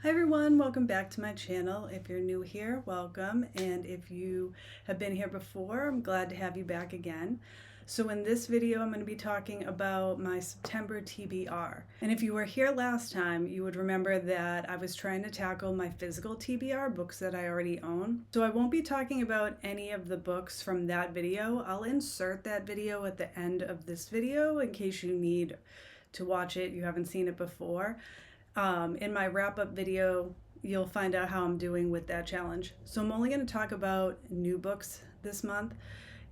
Hi everyone, welcome back to my channel. If you're new here, welcome, and if you have been here before, I'm glad to have you back again. So in this video, I'm going to be talking about my September TBR. And if you were here last time, you would remember that I was trying to tackle my physical TBR, books that I already own. So I won't be talking about any of the books from that video. I'll insert that video at the end of this video in case you need to watch it, you haven't seen it before. In my wrap-up video, you'll find out how I'm doing with that challenge. So I'm only going to talk about new books this month,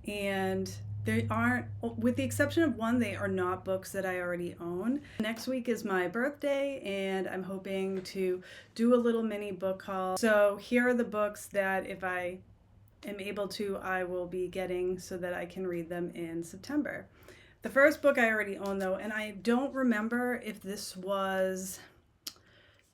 and they aren't, with the exception of one, they are not books that I already own. Next week is my birthday, and I'm hoping to do a little mini book haul. So here are the books that if I am able to, I will be getting so that I can read them in September. The first book I already own though, and I don't remember if this was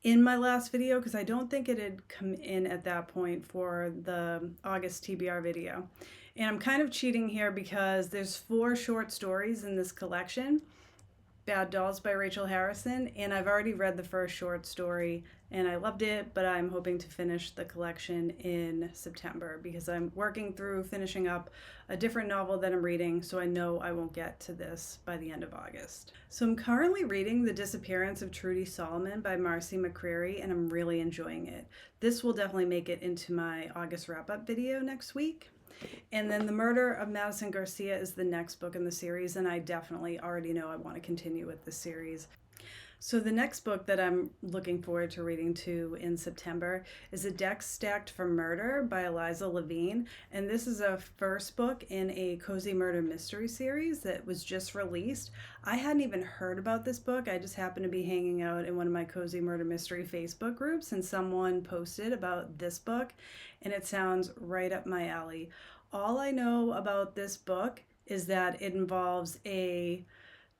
in my last video because I don't think it had come in at that point for the August TBR video. And I'm kind of cheating here because there's 4 short stories in this collection, Bad Dolls by Rachel Harrison, and I've already read the first short story and I loved it, but I'm hoping to finish the collection in September because I'm working through finishing up a different novel that I'm reading, so I know I won't get to this by the end of August. So I'm currently reading The Disappearance of Trudy Solomon by Marcy McCreary, and I'm really enjoying it. This will definitely make it into my August wrap-up video next week. And then The Murder of Madison Garcia is the next book in the series, and I definitely already know I want to continue with the series. So the next book that I'm looking forward to reading to in September is A Deck Stacked for Murder by Eliza Levine. And this is a first book in a cozy murder mystery series that was just released. I hadn't even heard about this book. I just happened to be hanging out in one of my cozy murder mystery Facebook groups and someone posted about this book, and it sounds right up my alley. All I know about this book is that it involves a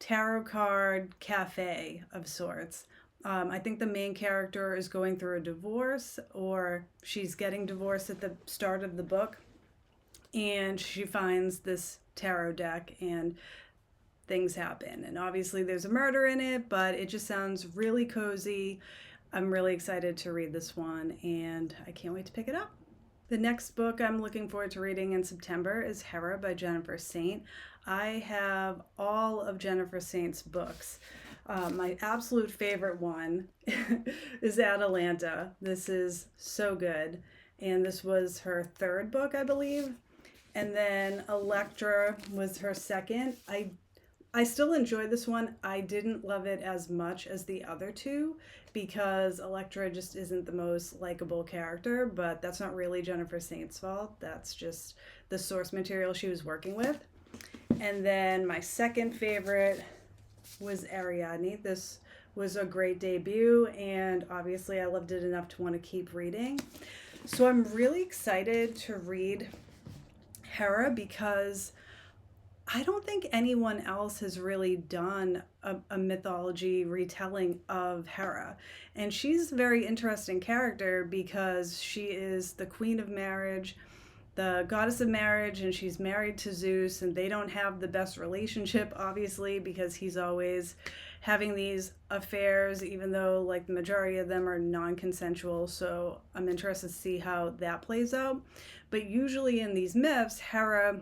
tarot card cafe of sorts. I think the main character is going through a divorce, or she's getting divorced at the start of the book, and she finds this tarot deck and things happen. And obviously there's a murder in it, but it just sounds really cozy. I'm really excited to read this one, and I can't wait to pick it up. The next book I'm looking forward to reading in September is Hera by Jennifer Saint. I have all of Jennifer Saint's books. My absolute favorite one is Atalanta. This is so good. And this was her 3rd book, I believe. And then Electra was her 2nd. I still enjoyed this one. I didn't love it as much as the other 2 because Electra just isn't the most likable character, but that's not really Jennifer Saint's fault. That's just the source material she was working with. And then my 2nd favorite was Ariadne. This was a great debut, and obviously I loved it enough to want to keep reading. So I'm really excited to read Hera because I don't think anyone else has really done a mythology retelling of Hera. And she's a very interesting character because she is the queen of marriage, the goddess of marriage, and she's married to Zeus, and they don't have the best relationship, obviously, because he's always having these affairs, even though like the majority of them are non-consensual. So I'm interested to see how that plays out. But usually in these myths, Hera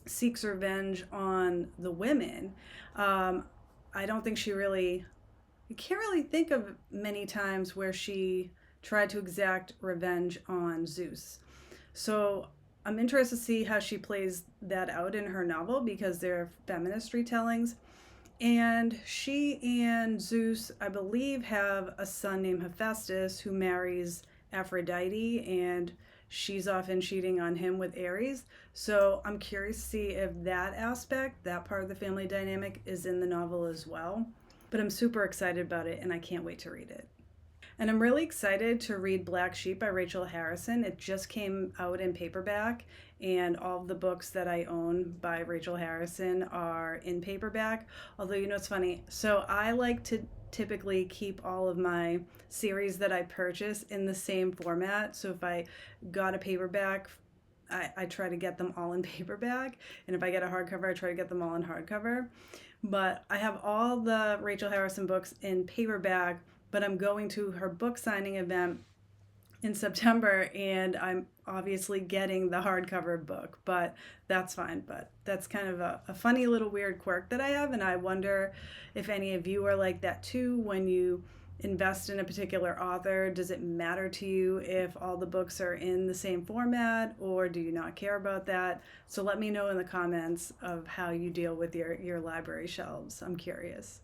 seeks revenge on the women. I don't think I can't really think of many times where she tried to exact revenge on Zeus. So I'm interested to see how she plays that out in her novel because they're feminist retellings. And she and Zeus, I believe, have a son named Hephaestus who marries Aphrodite, and she's often cheating on him with Ares. So I'm curious to see if that aspect, that part of the family dynamic, is in the novel as well. But I'm super excited about it, and I can't wait to read it. And I'm really excited to read Black Sheep by Rachel Harrison. It just came out in paperback, and all of the books that I own by Rachel Harrison are in paperback. Although, you know, it's funny. So I like to typically keep all of my series that I purchase in the same format. So if I got a paperback, I try to get them all in paperback. And if I get a hardcover, I try to get them all in hardcover. But I have all the Rachel Harrison books in paperback, but I'm going to her book signing event in September, and I'm obviously getting the hardcover book, but that's fine. But that's kind of a funny little weird quirk that I have, and I wonder if any of you are like that too. When you invest in a particular author, does it matter to you if all the books are in the same format, or do you not care about that? So let me know in the comments of how you deal with your library shelves. I'm curious.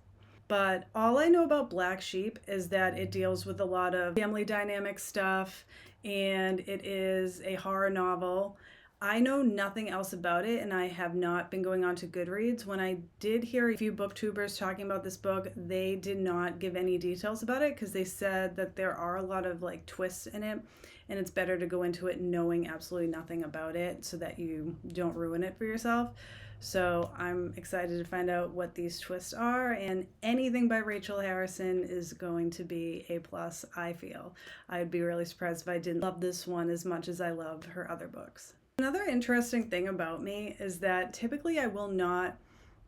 But all I know about Black Sheep is that it deals with a lot of family dynamic stuff, and it is a horror novel. I know nothing else about it, and I have not been going on to Goodreads. When I did hear a few booktubers talking about this book, they did not give any details about it because they said that there are a lot of like twists in it, and it's better to go into it knowing absolutely nothing about it so that you don't ruin it for yourself. So I'm excited to find out what these twists are, and anything by Rachel Harrison is going to be a plus, I feel. I would be really surprised if I didn't love this one as much as I love her other books. Another interesting thing about me is that typically I will not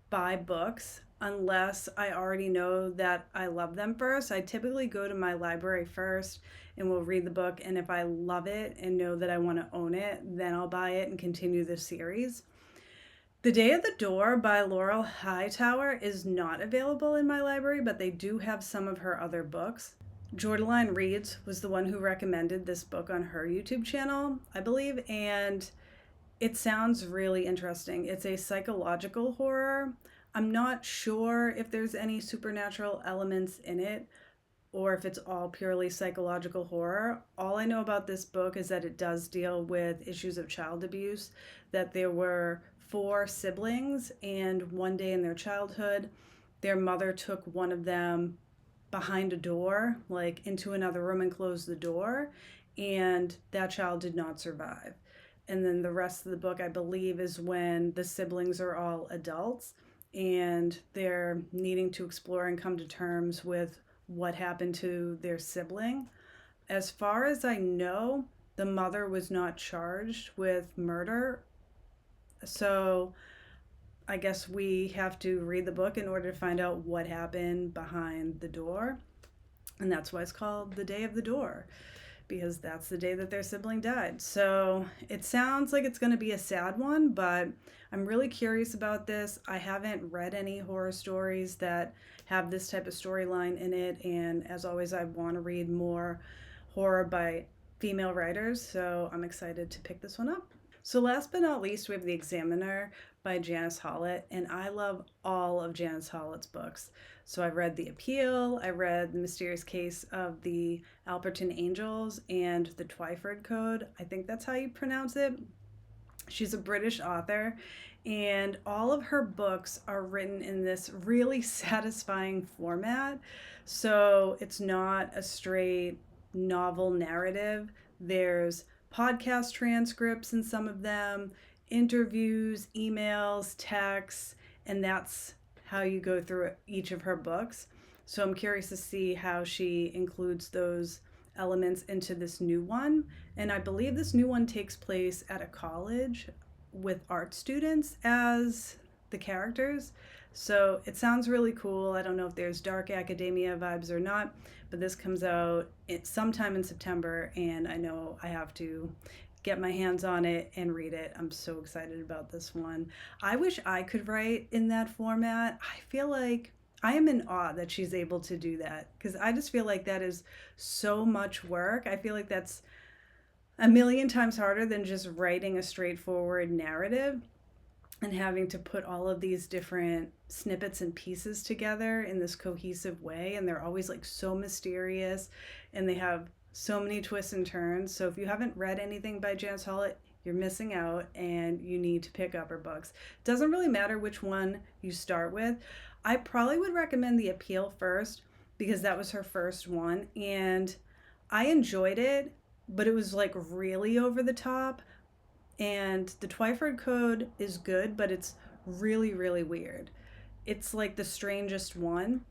buy books unless I already know that I love them first. I typically go to my library first and will read the book, and if I love it and know that I want to own it, then I'll buy it and continue the series. The Day of the Door by Laurel Hightower is not available in my library, but they do have some of her other books. Jordaline Reads was the one who recommended this book on her YouTube channel, I believe, and it sounds really interesting. It's a psychological horror. I'm not sure if there's any supernatural elements in it or if it's all purely psychological horror. All I know about this book is that it does deal with issues of child abuse, that there were 4 siblings, and one day in their childhood, their mother took one of them behind a door, like into another room, and closed the door, and that child did not survive. And then the rest of the book, I believe, is when the siblings are all adults and they're needing to explore and come to terms with what happened to their sibling. As far as I know, the mother was not charged with murder. So I guess we have to read the book in order to find out what happened behind the door. And that's why it's called The Day of the Door, because that's the day that their sibling died. So it sounds like it's going to be a sad one, but I'm really curious about this. I haven't read any horror stories that have this type of storyline in it, and as always, I want to read more horror by female writers, so I'm excited to pick this one up. So last but not least, we have The Examiner by Janice Hallett, and I love all of Janice Hallett's books. So I've read The Appeal, I read The Mysterious Case of the Alberton Angels, and The Twyford Code. I think that's how you pronounce it. She's a British author, and all of her books are written in this really satisfying format. So it's not a straight novel narrative. There's podcast transcripts in some of them, interviews, emails, texts, and that's how you go through each of her books. So I'm curious to see how she includes those elements into this new one. And I believe this new one takes place at a college with art students as the characters. So it sounds really cool. I don't know if there's dark academia vibes or not, but this comes out sometime in September, and I know I have to get my hands on it and read it. I'm so excited about this one. I wish I could write in that format. I feel like I am in awe that she's able to do that, because I just feel like that is so much work. I feel like that's a million times harder than just writing a straightforward narrative and having to put all of these different snippets and pieces together in this cohesive way. And they're always like so mysterious, and they have so many twists and turns. So if you haven't read anything by Janice Hallett, you're missing out, and you need to pick up her books. It doesn't really matter which one you start with. I probably would recommend The Appeal first, because that was her first one, and I enjoyed it, but it was like really over the top. And The Twyford Code is good, but it's really, really weird. It's like the strangest one.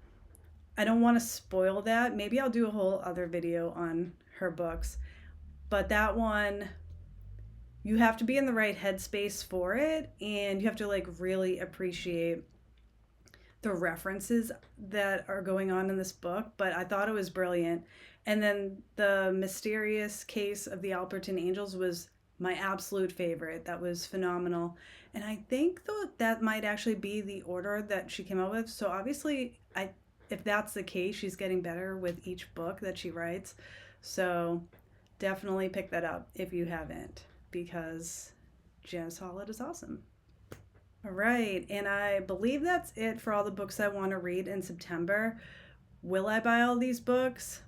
I don't want to spoil that. Maybe I'll do a whole other video on her books. But that one, you have to be in the right headspace for it, and you have to like really appreciate the references that are going on in this book, but I thought it was brilliant. And then the mysterious case of the Alberton Angels was my absolute favorite. That was phenomenal. And I think though that might actually be the order that she came up with. So obviously, if that's the case, she's getting better with each book that she writes. So definitely pick that up if you haven't, because Janice Hallett is awesome. All right, and I believe that's it for all the books I want to read in September. Will I buy all these books?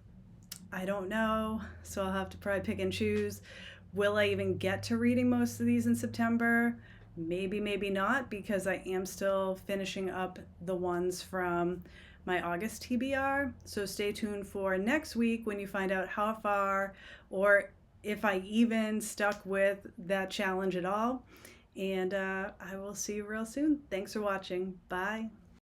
I don't know, so I'll have to probably pick and choose. Will I even get to reading most of these in September? Maybe, maybe not, because I am still finishing up the ones from my August TBR. So stay tuned for next week when you find out how far, or if I even stuck with that challenge at all. And I will see you real soon. Thanks for watching. Bye.